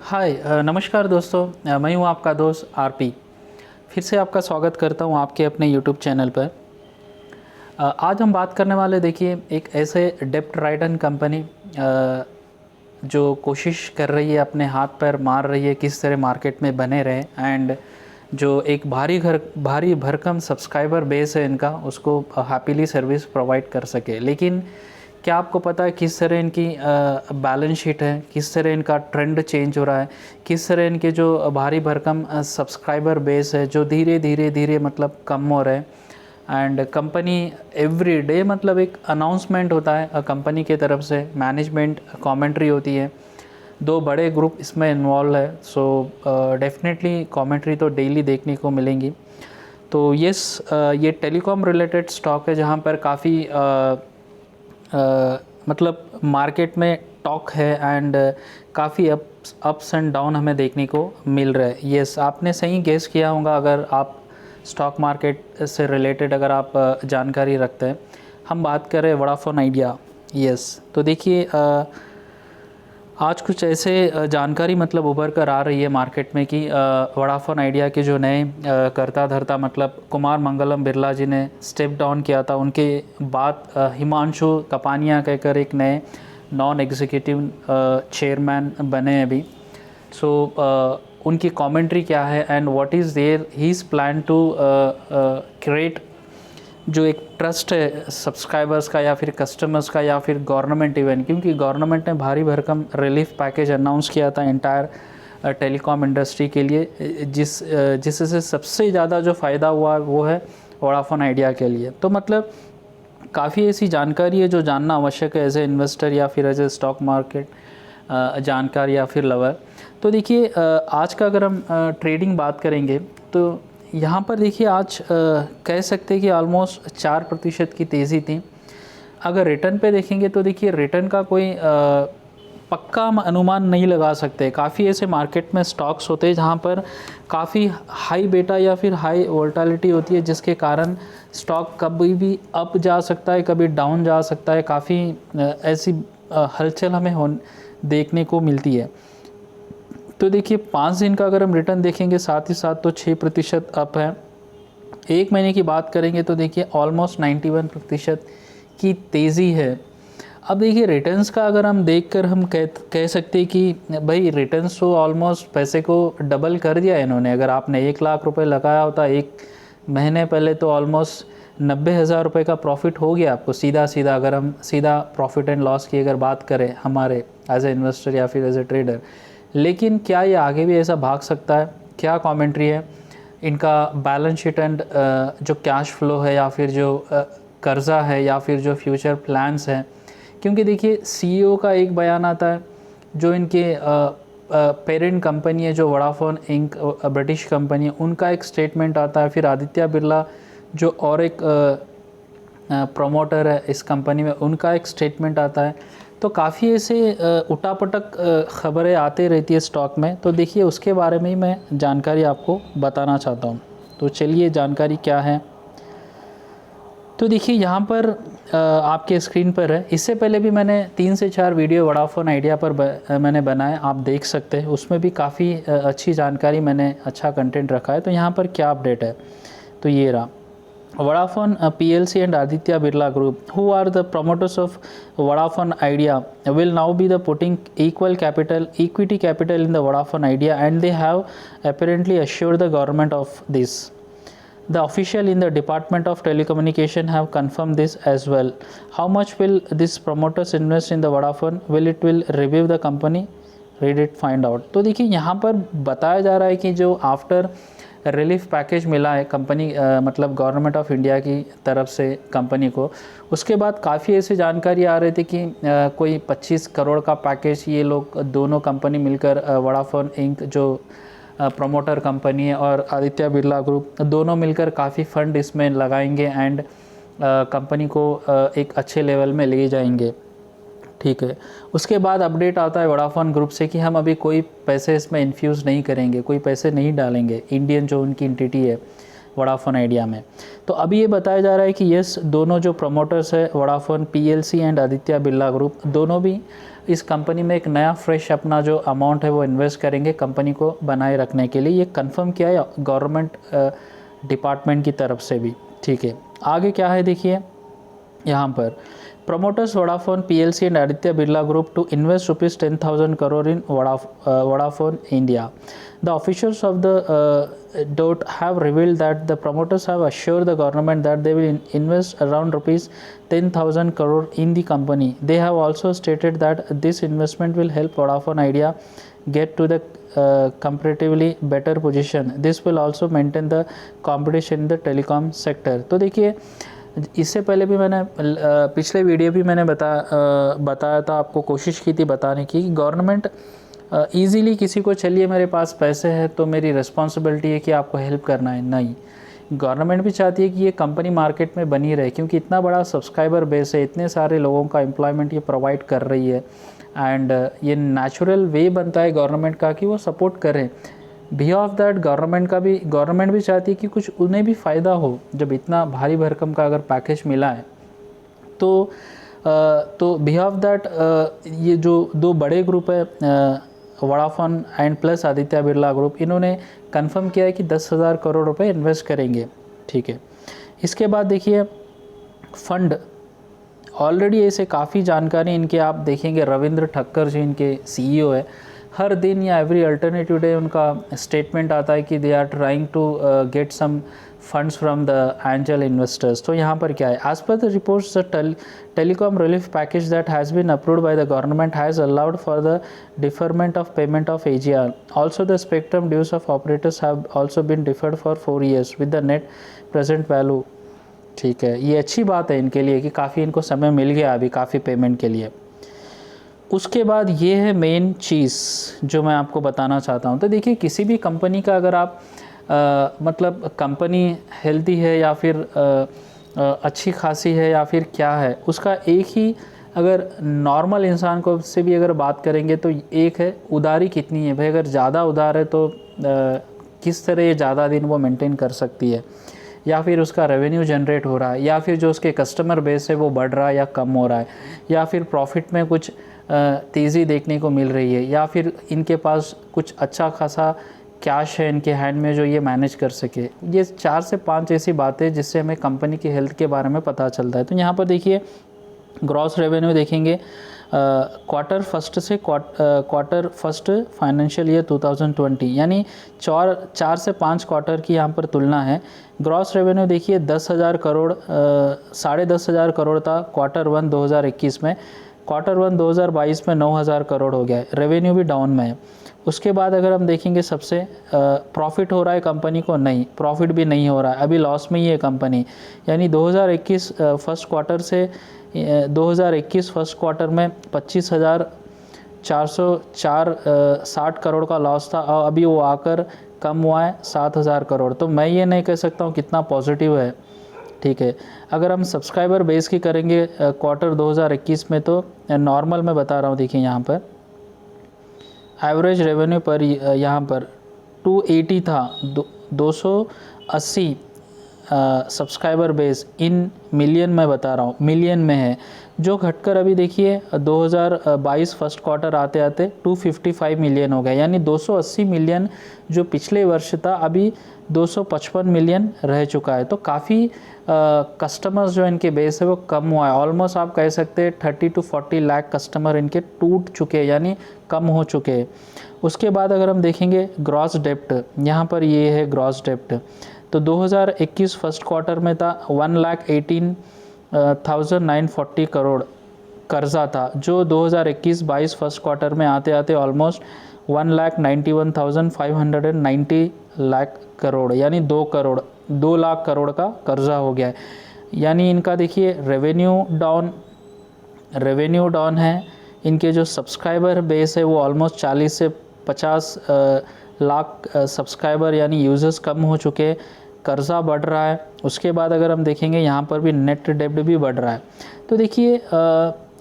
हाय नमस्कार दोस्तों। मैं हूं आपका दोस्त आरपी। फिर से आपका स्वागत करता हूं आपके अपने यूट्यूब चैनल पर। आज हम बात करने वाले देखिए एक ऐसे डेब्ट राइडन कंपनी जो कोशिश कर रही है, अपने हाथ पैर मार रही है किस तरह मार्केट में बने रहे, एंड जो एक भारी भरकम सब्सक्राइबर बेस है इनका, उसको हैप्पीली सर्विस प्रोवाइड कर सके। लेकिन क्या आपको पता है किस तरह इनकी बैलेंस शीट है, किस तरह इनका ट्रेंड चेंज हो रहा है, किस तरह इनके जो भारी भरकम सब्सक्राइबर बेस है जो धीरे धीरे मतलब कम हो रहे हैं। एंड कंपनी एवरी डे मतलब एक अनाउंसमेंट होता है कंपनी के तरफ से, मैनेजमेंट कमेंट्री होती है, दो बड़े ग्रुप इसमें इन्वॉल्व है। सो डेफिनेटली कमेंट्री तो डेली देखने को मिलेंगी। तो ये टेलीकॉम रिलेटेड स्टॉक है जहाँ पर काफ़ी मतलब मार्केट में टॉक है एंड काफ़ी अप्स एंड डाउन हमें देखने को मिल रहा है। यस, आपने सही गेस किया होगा अगर आप स्टॉक मार्केट से रिलेटेड अगर आप जानकारी रखते हैं। हम बात कर रहे हैं वोडाफोन आइडिया। यस, तो देखिए आज कुछ ऐसे जानकारी मतलब उभर कर आ रही है मार्केट में कि वोडाफोन आइडिया के जो नए करता धरता मतलब कुमार मंगलम बिरला जी ने स्टेप डाउन किया था, उनके बाद हिमांशु कपानिया कहकर एक नए नॉन एग्जीक्यूटिव चेयरमैन बने अभी। सो उनकी कमेंट्री क्या है and what is there his plan to create जो एक ट्रस्ट है सब्सक्राइबर्स का या फिर कस्टमर्स का या फिर गवर्नमेंट इवन, क्योंकि गवर्नमेंट ने भारी भरकम रिलीफ पैकेज अनाउंस किया था इंटायर टेलीकॉम इंडस्ट्री के लिए, जिससे सबसे ज़्यादा जो फ़ायदा हुआ वो है वोडाफोन आइडिया के लिए। तो मतलब काफ़ी ऐसी जानकारी है जो जानना आवश्यक है एज ए इन्वेस्टर या फिर एज ए स्टॉक मार्केट जानकार या फिर लवर। तो देखिए आज का अगर हम ट्रेडिंग बात करेंगे तो यहाँ पर देखिए आज कह सकते हैं कि ऑलमोस्ट 4% की तेज़ी थी। अगर रिटर्न पे देखेंगे तो देखिए रिटर्न का कोई पक्का हम अनुमान नहीं लगा सकते। काफ़ी ऐसे मार्केट में स्टॉक्स होते हैं जहाँ पर काफ़ी हाई बेटा या फिर हाई वोलेटिलिटी होती है, जिसके कारण स्टॉक कभी भी अप जा सकता है, कभी डाउन जा सकता है। काफ़ी ऐसी हलचल हमें देखने को मिलती है। तो देखिए 5 दिन का अगर हम रिटर्न देखेंगे साथ ही साथ तो 6% अप है। एक महीने की बात करेंगे तो देखिए ऑलमोस्ट 91% की तेज़ी है। अब देखिए रिटर्न्स का अगर हम देखकर हम कह सकते हैं कि भाई रिटर्न्स तो ऑलमोस्ट पैसे को डबल कर दिया है इन्होंने। अगर आपने 1 लाख रुपए लगाया होता एक महीने पहले तो ऑलमोस्ट 90,000 रुपये का प्रॉफिट हो गया आपको सीधा सीधा। अगर हम सीधा प्रॉफिट एंड लॉस की अगर बात करें हमारे एज ए इन्वेस्टर या फिर एज ए ट्रेडर। लेकिन क्या ये आगे भी ऐसा भाग सकता है? क्या कमेंट्री है इनका बैलेंस शीट एंड जो कैश फ्लो है या फिर जो कर्ज़ा है या फिर जो फ्यूचर प्लान्स हैं? क्योंकि देखिए सीईओ का एक बयान आता है, जो इनके पेरेंट कंपनी है जो वोडाफोन इंक ब्रिटिश कंपनी है, उनका एक स्टेटमेंट आता है। फिर आदित्य बिरला जो और एक प्रोमोटर है इस कंपनी में, उनका एक स्टेटमेंट आता है। तो काफ़ी ऐसे उठापटक खबरें आते रहती है स्टॉक में। तो देखिए उसके बारे में ही मैं जानकारी आपको बताना चाहता हूँ। तो चलिए जानकारी क्या है। तो देखिए यहाँ पर आपके स्क्रीन पर है। इससे पहले भी मैंने 3 से 4 वीडियो वोडाफोन आइडिया पर मैंने बनाए, आप देख सकते हैं। उसमें भी काफ़ी अच्छी जानकारी, मैंने अच्छा कंटेंट रखा है। तो यहाँ पर क्या अपडेट है तो ये रहा। Vodafone PLC and Aditya Birla Group, who are the promoters of Vodafone Idea, will now be the putting equity capital in the Vodafone Idea, and they have apparently assured the government of this. The official in the Department of Telecommunication have confirmed this as well. How much will these promoters invest in the Vodafone? Will revive the company? Read it, find out. तो देखिए यहाँ पर बताया जा रहा है कि जो आफ्टर रिलीफ पैकेज मिला है कंपनी मतलब गवर्नमेंट ऑफ इंडिया की तरफ से कंपनी को, उसके बाद काफ़ी ऐसी जानकारी आ रही थी कि कोई 25 करोड़ का पैकेज ये लोग दोनों कंपनी मिलकर वोडाफोन इंक जो प्रमोटर कंपनी है और आदित्य बिरला ग्रुप दोनों मिलकर काफ़ी फंड इसमें लगाएंगे एंड कंपनी को एक अच्छे लेवल में ले जाएंगे। ठीक है, उसके बाद अपडेट आता है वोडाफोन ग्रुप से कि हम अभी कोई पैसे इसमें इन्फ्यूज़ नहीं करेंगे, कोई पैसे नहीं डालेंगे इंडियन जो उनकी एंटिटी है वोडाफोन आइडिया में। तो अभी ये बताया जा रहा है कि यस, दोनों जो प्रमोटर्स है Vodafone PLC and Aditya Birla group, दोनों भी इस कंपनी में एक नया फ्रेश अपना जो अमाउंट है वो इन्वेस्ट करेंगे कंपनी को बनाए रखने के लिए। ये कंफर्म किया है गवर्नमेंट डिपार्टमेंट की तरफ से भी, ठीक है। आगे क्या है देखिए यहाँ पर, promoters Vodafone PLC and Aditya Birla Group to invest rupees 10,000 crore in Vodafone India. The officials of the DOT have revealed that the promoters have assured the government that they will invest around rupees 10,000 crore in the company. They have also stated that this investment will help Vodafone Idea get to the comparatively better position. This will also maintain the competition in the telecom sector. तो देखिए इससे पहले भी मैंने पिछले video भी मैंने बताया था आपको, कोशिश की थी बताने की, गवर्नमेंट ईज़िली किसी को चलिए मेरे पास पैसे हैं तो मेरी रिस्पॉन्सिबिलिटी है कि आपको हेल्प करना है, नहीं। गवर्नमेंट भी चाहती है कि ये कंपनी मार्केट में बनी रहे, क्योंकि इतना बड़ा सब्सक्राइबर बेस है, इतने सारे लोगों का एम्प्लॉयमेंट ये प्रोवाइड कर रही है, एंड ये नेचुरल वे बनता है गवर्नमेंट का कि वो सपोर्ट करें। बिहा ऑफ दैट गवर्नमेंट भी चाहती है कि कुछ उन्हें भी फ़ायदा हो, जब इतना भारी भरकम का अगर पैकेज मिला है तो बिहा ऑफ दैट ये जो दो बड़े ग्रुप है Vodafone and plus Aditya Birla group, इन्होंने कंफर्म किया है कि 10,000 करोड़ रुपए इन्वेस्ट करेंगे, ठीक है। इसके बाद देखिए फंड, ऑलरेडी ऐसे काफ़ी जानकारी इनके आप देखेंगे, रविंद्र ठक्कर जी इनके CEO है, हर दिन या एवरी अल्टरनेटिव डे उनका स्टेटमेंट आता है कि they are trying to get some funds from the angel investors. तो यहाँ पर क्या है, as per the reports the telecom relief package that has been approved by the government has allowed for the deferment of payment of AGR। Also the spectrum dues of operators have also been deferred for 4 years with the net present value, ठीक है। ये अच्छी बात है इनके लिए कि काफ़ी इनको समय मिल गया अभी काफ़ी पेमेंट के लिए। उसके बाद ये है मेन चीज़ जो मैं आपको बताना चाहता हूँ। तो देखिए किसी भी कंपनी का अगर आप मतलब कंपनी हेल्दी है या फिर अच्छी खासी है या फिर क्या है, उसका एक ही अगर नॉर्मल इंसान को से भी अगर बात करेंगे तो एक है उधारी कितनी है भाई। अगर ज़्यादा उधार है तो किस तरह ये ज़्यादा दिन वो मेंटेन कर सकती है, या फिर उसका रेवेन्यू जनरेट हो रहा है, या फिर जो उसके कस्टमर बेस है वो बढ़ रहा है या कम हो रहा है, या फिर प्रॉफिट में कुछ तेज़ी देखने को मिल रही है, या फिर इनके पास कुछ अच्छा खासा कैश है इनके हैंड में जो ये मैनेज कर सके। ये 4 से 5 ऐसी बातें जिससे हमें कंपनी की हेल्थ के बारे में पता चलता है। तो यहाँ पर देखिए ग्रॉस रेवेन्यू देखेंगे क्वार्टर फर्स्ट से क्वार्टर फर्स्ट फाइनेंशियल ईयर 2020, यानी 4 से 5 क्वार्टर की यहाँ पर तुलना है। ग्रॉस रेवेन्यू देखिए 10,000 करोड़ 10,500 करोड़ था क्वार्टर 1 2021 में, क्वार्टर 1 2022 में 9,000 करोड़ हो गया है, रेवेन्यू भी डाउन में है। उसके बाद अगर हम देखेंगे सबसे प्रॉफिट हो रहा है कंपनी को, नहीं, प्रॉफिट भी नहीं हो रहा है, अभी लॉस में ही है कंपनी। यानी 2021 फर्स्ट क्वार्टर से 2021 फर्स्ट क्वार्टर में 25,460 करोड़ का लॉस था, और अभी वो आकर कम हुआ है 7,000 करोड़। तो मैं ये नहीं कह सकता हूँ कितना पॉजिटिव है, ठीक है। अगर हम सब्सक्राइबर बेस की करेंगे क्वार्टर 2021 में, तो नॉर्मल मैं बता रहा हूँ, देखिए यहाँ पर एवरेज रेवेन्यू पर यहाँ पर 280 था, 280 सब्सक्राइबर बेस इन मिलियन में बता रहा हूँ, मिलियन में है, जो घटकर अभी देखिए 2022 फर्स्ट क्वार्टर आते आते 255 मिलियन हो गया। यानी 280 मिलियन जो पिछले वर्ष था अभी 255 मिलियन रह चुका है। तो काफ़ी कस्टमर्स जो इनके बेस है वो कम हुआ है। ऑलमोस्ट आप कह सकते हैं 30 to 40 लाख कस्टमर इनके टूट चुके हैं, यानी कम हो चुके हैं। उसके बाद अगर हम देखेंगे ग्रॉस डेप्ट, यहाँ पर ये है ग्रॉस डेप्ट, तो 2021 फर्स्ट क्वार्टर में था 1,18,940 करोड़ कर्जा था, जो 2021-22 फर्स्ट क्वार्टर में आते आते ऑलमोस्ट 1,91,590 लाख करोड़, यानी 2 लाख करोड़ का कर्जा हो गया है। यानी इनका देखिए रेवेन्यू डाउन है, इनके जो सब्सक्राइबर बेस है वो ऑलमोस्ट 40 से 50 लाख सब्सक्राइबर यानी यूज़र्स कम हो चुके हैं, कर्जा बढ़ रहा है। उसके बाद अगर हम देखेंगे यहाँ पर भी नेट डेब्ट भी बढ़ रहा है। तो देखिए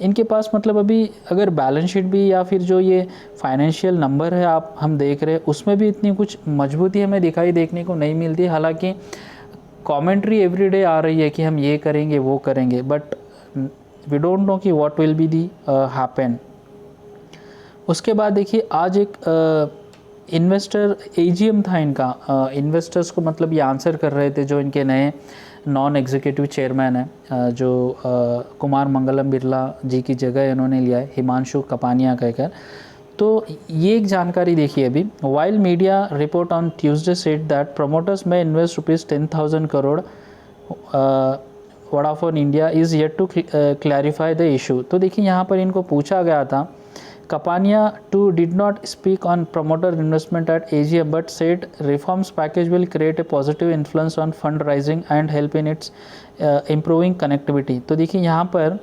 इनके पास मतलब अभी अगर बैलेंस शीट भी या फिर जो ये फाइनेंशियल नंबर है हम देख रहे हैं, उसमें भी इतनी कुछ मजबूती हमें दिखाई देखने को नहीं मिलती। हालांकि कमेंट्री एवरीडे आ रही है कि हम ये करेंगे वो करेंगे, बट वी डोंट नो कि what will be the happen. उसके बाद देखिए आज एक इन्वेस्टर एजीएम था इनका, इन्वेस्टर्स को मतलब ये आंसर कर रहे थे जो इनके नए नॉन एग्जीक्यूटिव चेयरमैन हैं, जो कुमार मंगलम बिरला जी की जगह इन्होंने लिया है, हिमांशु कपानिया कहकर। तो ये एक जानकारी देखिए अभी, while media report on Tuesday said that promoters में invest ₹10,000 crore Vodafone India is yet to clarify the issue. तो देखिए यहाँ पर इनको पूछा गया था, Kapania too did not speak on promoter investment at AGM but said reforms package will create a positive influence on fundraising and help in its improving connectivity। तो देखिए यहाँ पर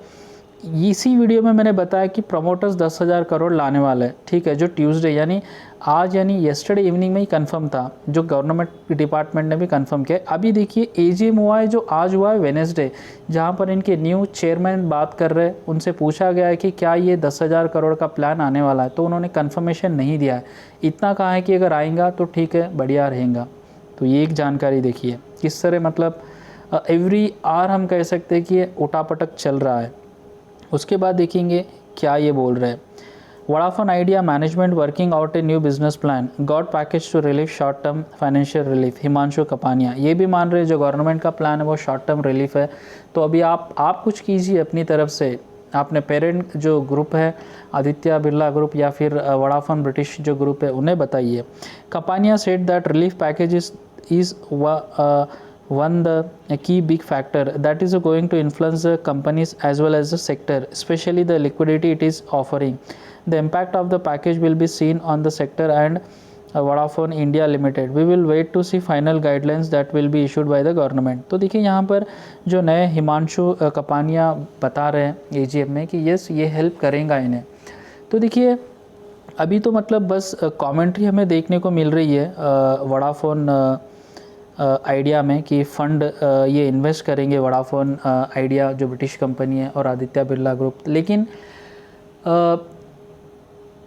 इसी वीडियो में मैंने बताया कि प्रमोटर्स 10,000 करोड़ लाने वाले हैं, ठीक है, जो ट्यूसडे यानी आज यानी येस्टरडे इवनिंग में ही कंफर्म था, जो गवर्नमेंट डिपार्टमेंट ने भी कंफर्म किया। अभी देखिए एजीएम हुआ है जो आज हुआ है वेडनेसडे, जहां पर इनके न्यू चेयरमैन बात कर रहे हैं, उनसे पूछा गया है कि क्या ये 10,000 करोड़ का प्लान आने वाला है, तो उन्होंने कन्फर्मेशन नहीं दिया है। इतना कहा है कि अगर आएगा तो ठीक है, बढ़िया रहेगा। तो ये एक जानकारी देखिए किस तरह मतलब एवरी आवर हम कह सकते हैं कि ये उठापटक चल रहा है। उसके बाद देखेंगे क्या ये बोल रहे हैं, Vodafone Idea management working out a new business plan, got package to relief short term financial relief, Himanshu Kapania. ये भी मान रहे हैं जो गवर्नमेंट का प्लान है वो शॉर्ट टर्म रिलीफ है। तो अभी आप कुछ कीजिए अपनी तरफ से, आपने पेरेंट जो ग्रुप है आदित्य बिरला ग्रुप या फिर वोडाफोन ब्रिटिश जो ग्रुप है उन्हें बताइए। Kapania said that relief package is one the key big factor that is going to influence the companies as well as the sector, especially the liquidity it is offering. The impact of the package will be seen on the sector and Vodafone India Limited. We will wait to see final guidelines that will be issued by the government। तो देखिए यहाँ पर जो नए हिमांशु कपानिया बता रहे हैं AGM में कि यस ये हेल्प करेगा इन्हें। तो देखिए अभी तो मतलब बस कमेंट्री हमें देखने को मिल रही है वोडाफोन आइडिया में कि फ़ंड ये इन्वेस्ट करेंगे वोडाफोन आइडिया जो ब्रिटिश कंपनी है और आदित्य बिरला ग्रुप, लेकिन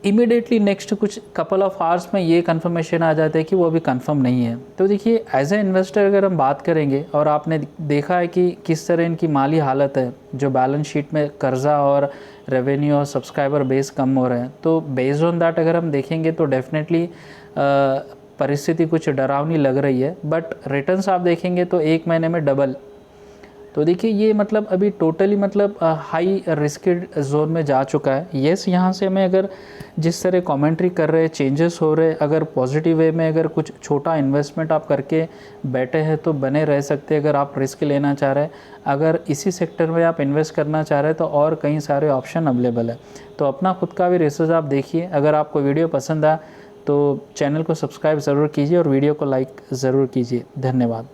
इमीडिएटली नेक्स्ट कुछ कपल ऑफ आवर्स में ये कंफर्मेशन आ जाता है कि वो अभी कंफर्म नहीं है। तो देखिए एज ए इन्वेस्टर अगर हम बात करेंगे और आपने देखा है कि किस तरह इनकी माली हालत है, जो बैलेंस शीट में कर्जा और रेवेन्यू और सब्सक्राइबर बेस कम हो रहे हैं, तो बेस्ड ऑन दैट अगर हम देखेंगे तो डेफिनेटली परिस्थिति कुछ डरावनी लग रही है। बट रिटर्न्स आप देखेंगे तो एक महीने में डबल। तो देखिए ये मतलब अभी टोटली मतलब हाई रिस्केड जोन में जा चुका है। येस यहाँ से हमें अगर जिस तरह कमेंट्री कर रहे हैं, चेंजेस हो रहे, अगर पॉजिटिव वे में अगर कुछ छोटा इन्वेस्टमेंट आप करके बैठे हैं तो बने रह सकते हैं। अगर आप रिस्क लेना चाह रहे हैं, अगर इसी सेक्टर में आप इन्वेस्ट करना चाह रहे हैं तो और कई सारे ऑप्शन अवेलेबल है। तो अपना खुद का भी रिसर्च आप देखिए। अगर आपको वीडियो पसंद आया तो चैनल को सब्सक्राइब ज़रूर कीजिए और वीडियो को लाइक ज़रूर कीजिए। धन्यवाद।